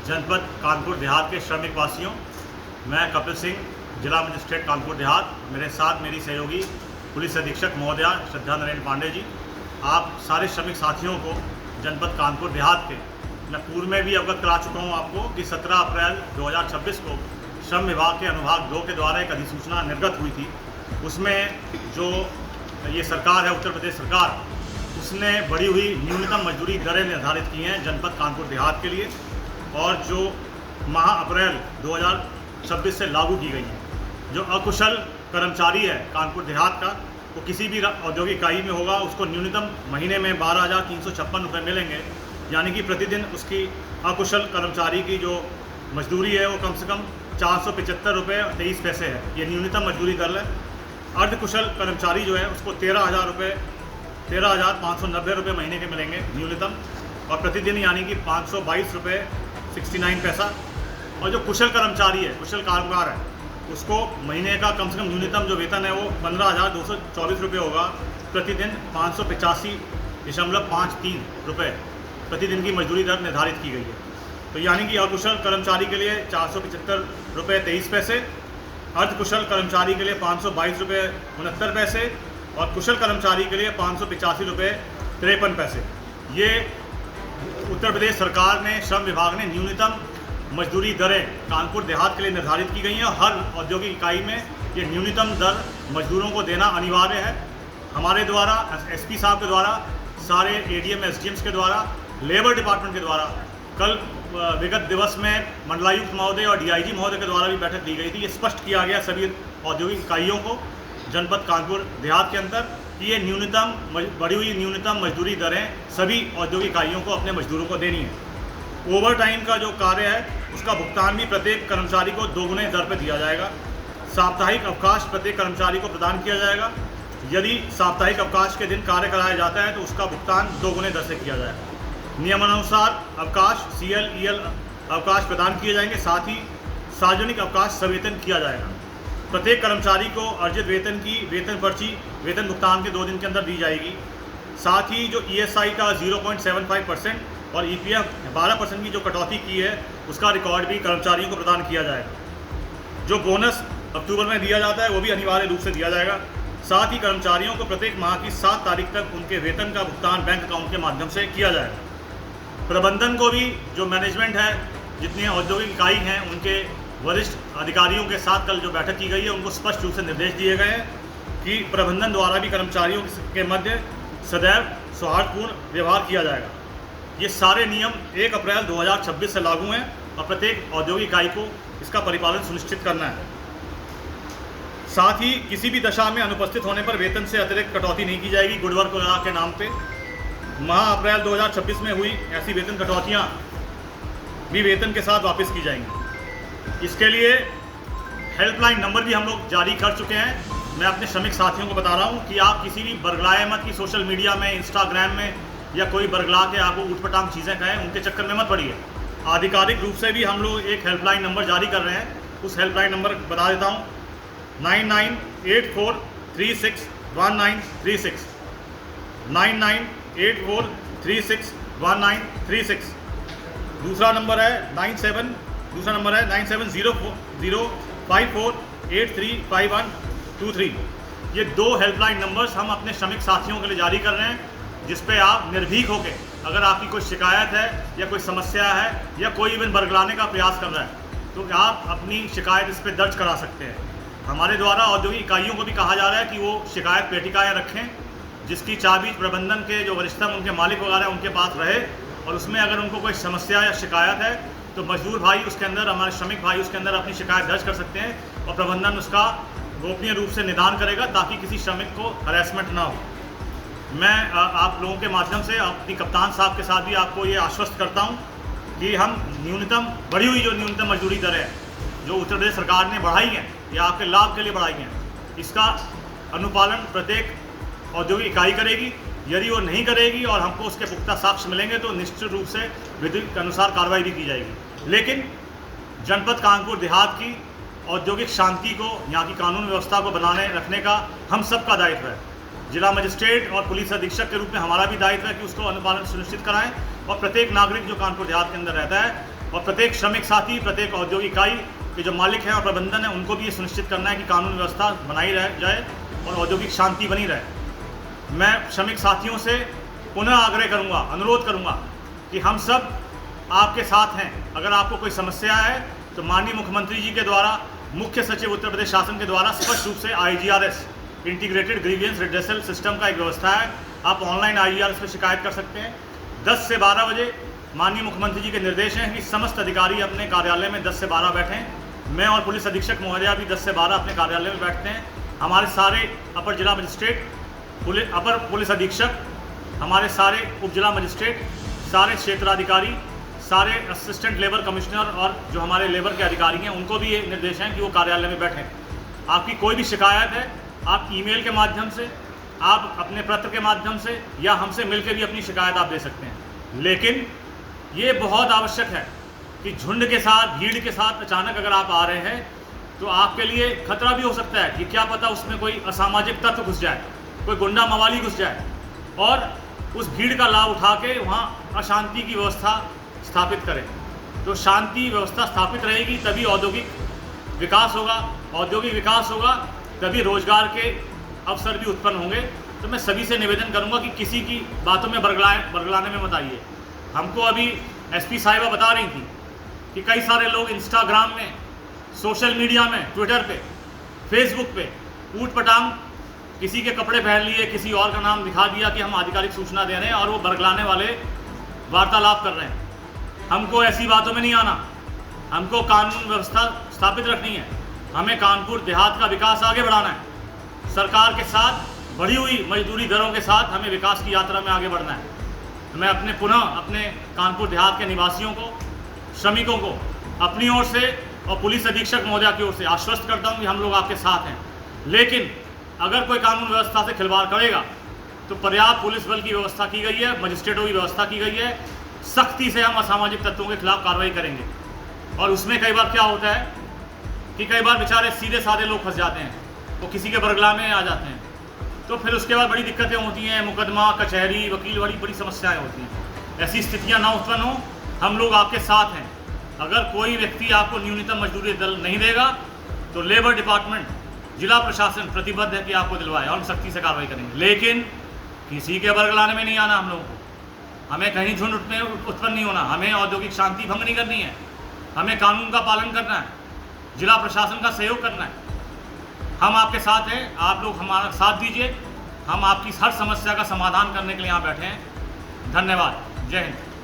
जनपद कानपुर देहात के श्रमिक वासियों, मैं कपिल सिंह, जिला मजिस्ट्रेट कानपुर देहात। मेरे साथ मेरी सहयोगी पुलिस अधीक्षक महोदया श्रद्धा नरेंद्र पांडे जी। आप सारे श्रमिक साथियों को जनपद कानपुर देहात के मैं पूर्व में भी अवगत करा चुका हूं आपको कि 17 अप्रैल 2026 को श्रम विभाग के अनुभाग 2 के द्वारा एक अधिसूचना निर्गत हुई थी। उसमें जो ये सरकार है, उत्तर प्रदेश सरकार, उसने बढ़ी हुई न्यूनतम मजदूरी दरें निर्धारित की हैं जनपद कानपुर देहात के लिए, और जो माह अप्रैल 2026 से लागू की गई हैं। जो अकुशल कर्मचारी है कानपुर देहात का, वो किसी भी औद्योगिक इकाई में होगा, उसको न्यूनतम महीने में 12,356 रुपये मिलेंगे। यानी कि प्रतिदिन उसकी अकुशल कर्मचारी की जो मजदूरी है वो कम से कम 475 रुपये और 23 पैसे है। ये न्यूनतम मजदूरी दर है। अर्धकुशल कर्मचारी जो है उसको 13,590 रुपये महीने के मिलेंगे न्यूनतम, और प्रतिदिन यानी कि 522 रुपये 69 पैसा। और जो कुशल कर्मचारी है, कुशल कामगार है, उसको महीने का कम से कम न्यूनतम जो वेतन है वो 15,224 रुपये होगा। प्रतिदिन 585.53 रुपये प्रतिदिन की मजदूरी दर निर्धारित की गई है। तो यानी कि अकुशल कर्मचारी के लिए 475 रुपये 23 पैसे, अर्धकुशल कर्मचारी के लिए 522 रुपये 69 पैसे, और कुशल कर्मचारी के लिए 585 रुपये 53 पैसे। ये उत्तर प्रदेश सरकार ने, श्रम विभाग ने न्यूनतम मजदूरी दरें कानपुर देहात के लिए निर्धारित की गई हैं। हर औद्योगिक इकाई में ये न्यूनतम दर मजदूरों को देना अनिवार्य है। हमारे द्वारा, एसपी साहब के द्वारा, सारे एडीएम एसडीएम्स के द्वारा, लेबर डिपार्टमेंट के द्वारा कल विगत दिवस में मंडलायुक्त महोदय और डीआईजी महोदय के द्वारा भी बैठक ली गई थी। ये स्पष्ट किया गया सभी औद्योगिक इकाइयों को जनपद कानपुर देहात के अंदर कि ये न्यूनतम बढ़ी हुई न्यूनतम मजदूरी दरें सभी औद्योगिक इकाइयों को अपने मजदूरों को देनी है। ओवर टाइम का जो कार्य है उसका भुगतान भी प्रत्येक कर्मचारी को 2 गुने दर पर दिया जाएगा। साप्ताहिक अवकाश प्रत्येक कर्मचारी को प्रदान किया जाएगा। यदि साप्ताहिक अवकाश के दिन कार्य कराया जाता है तो उसका भुगतान 2 गुने दर से किया जाएगा। नियमानुसार अवकाश CL, EL अवकाश प्रदान किए जाएंगे। साथ ही सार्वजनिक अवकाश सवेतन किया जाएगा। प्रत्येक कर्मचारी को अर्जित वेतन की वेतन पर्ची वेतन भुगतान के 2 दिन के अंदर दी जाएगी। साथ ही जो ESI का 0.75% और EPF 12% की जो कटौती की है उसका रिकॉर्ड भी कर्मचारियों को प्रदान किया जाएगा। जो बोनस अक्टूबर में दिया जाता है वो भी अनिवार्य रूप से दिया जाएगा। साथ ही कर्मचारियों को प्रत्येक माह की 7 तारीख तक उनके वेतन का भुगतान बैंक अकाउंट के माध्यम से किया जाएगा। प्रबंधन को भी, जो मैनेजमेंट है, जितनी औद्योगिक इकाई हैं, उनके वरिष्ठ अधिकारियों के साथ कल जो बैठक की गई है उनको स्पष्ट रूप से निर्देश दिए गए हैं कि प्रबंधन द्वारा भी कर्मचारियों के मध्य सदैव सौहार्दपूर्ण व्यवहार किया जाएगा। ये सारे नियम 1 अप्रैल 2026 से लागू हैं और प्रत्येक औद्योगिक इकाई को इसका परिपालन सुनिश्चित करना है। साथ ही किसी भी दशा में अनुपस्थित होने पर वेतन से अतिरिक्त कटौती नहीं की जाएगी। गुडवर्क वगैरह के नाम पे माह अप्रैल 2026 में हुई ऐसी वेतन कटौतियाँ भी वेतन के साथ वापस की जाएंगी। इसके लिए हेल्पलाइन नंबर भी हम लोग जारी कर चुके हैं। मैं अपने श्रमिक साथियों को बता रहा हूँ कि आप किसी भी बरगलाए मत कि सोशल मीडिया में, इंस्टाग्राम में या कोई बरगला के आपको ऊटपटांग चीज़ें कहें, उनके चक्कर में मत पड़िए। आधिकारिक रूप से भी हम लोग एक हेल्पलाइन नंबर जारी कर रहे हैं। उस हेल्पलाइन नंबर बता देता हूँ, 9984361936, 9984361936। दूसरा नंबर है 970405483523। ये 2 हेल्पलाइन नंबर्स हम अपने श्रमिक साथियों के लिए जारी कर रहे हैं, जिस पे आप निर्भीक होकर, अगर आपकी कोई शिकायत है या कोई समस्या है या कोई इवन बरगलाने का प्रयास कर रहा है, तो आप अपनी शिकायत इस पर दर्ज करा सकते हैं। हमारे द्वारा औद्योगिक इकाइयों को भी कहा जा रहा है कि वो शिकायत पेटिकाएँ रखें, जिसकी चाबी प्रबंधन के जो वरिष्ठतम उनके मालिक वगैरह उनके पास रहे, और उसमें अगर उनको कोई समस्या या शिकायत है तो मजदूर भाई उसके अंदर, हमारे श्रमिक भाई उसके अंदर अपनी शिकायत दर्ज कर सकते हैं और प्रबंधन उसका गोपनीय रूप से निदान करेगा ताकि किसी श्रमिक को हरेसमेंट ना हो। मैं आप लोगों के माध्यम से अपनी कप्तान साहब के साथ भी आपको ये आश्वस्त करता हूँ कि हम बढ़ी हुई जो न्यूनतम मजदूरी दर है जो उत्तर प्रदेश सरकार ने बढ़ाई है, या आपके लाभ के लिए बढ़ाई हैं, इसका अनुपालन प्रत्येक औद्योगिक इकाई करेगी। यदि वो नहीं करेगी और हमको उसके पुख्ता साक्ष्य मिलेंगे तो निश्चित रूप से विधि के अनुसार कार्रवाई भी की जाएगी। लेकिन जनपद कानपुर देहात की औद्योगिक शांति को, यहाँ की कानून व्यवस्था को बनाने रखने का हम सब का दायित्व है। जिला मजिस्ट्रेट और पुलिस अधीक्षक के रूप में हमारा भी दायित्व है कि उसको अनुपालन सुनिश्चित कराएं, और प्रत्येक नागरिक जो कानपुर देहात के अंदर रहता है और प्रत्येक श्रमिक साथी, प्रत्येक औद्योगिक इकाई के जो मालिक हैं और प्रबंधन है, उनको भी ये सुनिश्चित करना है कि कानून व्यवस्था बनाई जाए और औद्योगिक शांति बनी रहे। मैं श्रमिक साथियों से पुनः आग्रह करूँगा, अनुरोध करूँगा कि हम सब आपके साथ हैं। अगर आपको कोई समस्या है तो माननीय मुख्यमंत्री जी के द्वारा, मुख्य सचिव उत्तर प्रदेश शासन के द्वारा स्पष्ट रूप से IGRS integrated grievance redressal system का एक व्यवस्था है। आप ऑनलाइन IGRS पर शिकायत कर सकते हैं। 10 से 12 बजे माननीय मुख्यमंत्री जी के निर्देश हैं कि समस्त अधिकारी अपने कार्यालय में 10 से 12 बैठें। मैं और पुलिस अधीक्षक महोदया भी 10 से 12 अपने कार्यालय में बैठते हैं। हमारे सारे अपर जिला मजिस्ट्रेट, अपर पुलिस अधीक्षक, हमारे सारे उप जिला मजिस्ट्रेट, सारे क्षेत्राधिकारी, सारे असिस्टेंट लेबर कमिश्नर और जो हमारे लेबर के अधिकारी हैं, उनको भी ये निर्देश हैं कि वो कार्यालय में बैठें। आपकी कोई भी शिकायत है, आप ईमेल के माध्यम से, आप अपने पत्र के माध्यम से या हमसे मिलकर भी अपनी शिकायत आप दे सकते हैं। लेकिन ये बहुत आवश्यक है कि झुंड के साथ, भीड़ के साथ अचानक अगर आप आ रहे हैं तो आपके लिए खतरा भी हो सकता है कि क्या पता उसमें कोई असामाजिक तत्व घुस जाए, कोई गुंडा मवाली घुस जाए और उस भीड़ का लाभ उठा के वहाँ अशांति की व्यवस्था स्थापित करें। तो शांति व्यवस्था स्थापित रहेगी तभी औद्योगिक विकास होगा, औद्योगिक विकास होगा तभी रोजगार के अवसर भी उत्पन्न होंगे। तो मैं सभी से निवेदन करूंगा कि किसी की बातों में बरगलाने में मत आइए। हमको अभी SP साहिबा बता रही थी कि कई सारे लोग इंस्टाग्राम में, सोशल मीडिया में, ट्विटर पे, फेसबुक पे ऊट पटांग किसी के कपड़े पहन लिए, किसी और का नाम दिखा दिया कि हम आधिकारिक सूचना दे रहे हैं और वो बरगलाने वाले वार्तालाप कर रहे हैं। हमको ऐसी बातों में नहीं आना। हमको कानून व्यवस्था स्थापित रखनी है। हमें कानपुर देहात का विकास आगे बढ़ाना है। सरकार के साथ बढ़ी हुई मजदूरी दरों के साथ हमें विकास की यात्रा में आगे बढ़ना है। मैं अपने कानपुर देहात के निवासियों को, श्रमिकों को अपनी ओर से और पुलिस अधीक्षक महोदया की ओर से आश्वस्त करता हूँ कि हम लोग आपके साथ हैं। लेकिन अगर कोई कानून व्यवस्था से खिलवाड़ करेगा तो पर्याप्त पुलिस बल की व्यवस्था की गई है, मजिस्ट्रेटों की व्यवस्था की गई है। सख्ती से हम असामाजिक तत्वों के खिलाफ कार्रवाई करेंगे। और उसमें कई बार क्या होता है कि कई बार बेचारे सीधे साधे लोग फंस जाते हैं, वो किसी के बरगला में आ जाते हैं, तो फिर उसके बाद बड़ी दिक्कतें होती हैं, मुकदमा, कचहरी, वकील, बड़ी समस्याएं होती हैं। ऐसी स्थितियां ना उत्पन्न हो, हम लोग आपके साथ हैं। अगर कोई व्यक्ति आपको न्यूनतम मजदूरी दल नहीं देगा तो लेबर डिपार्टमेंट, जिला प्रशासन प्रतिबद्ध है कि आपको दिलवाए और हम सख्ती से कार्रवाई करेंगे। लेकिन किसी के बरगलाने में नहीं आना हम लोगों को। हमें कहीं झुंड उत्पन्न नहीं होना। हमें औद्योगिक शांति भंग नहीं करनी है। हमें कानून का पालन करना है, जिला प्रशासन का सहयोग करना है। हम आपके साथ हैं, आप लोग हमारा साथ दीजिए। हम आपकी हर समस्या का समाधान करने के लिए यहाँ बैठे हैं। धन्यवाद। जय हिंद।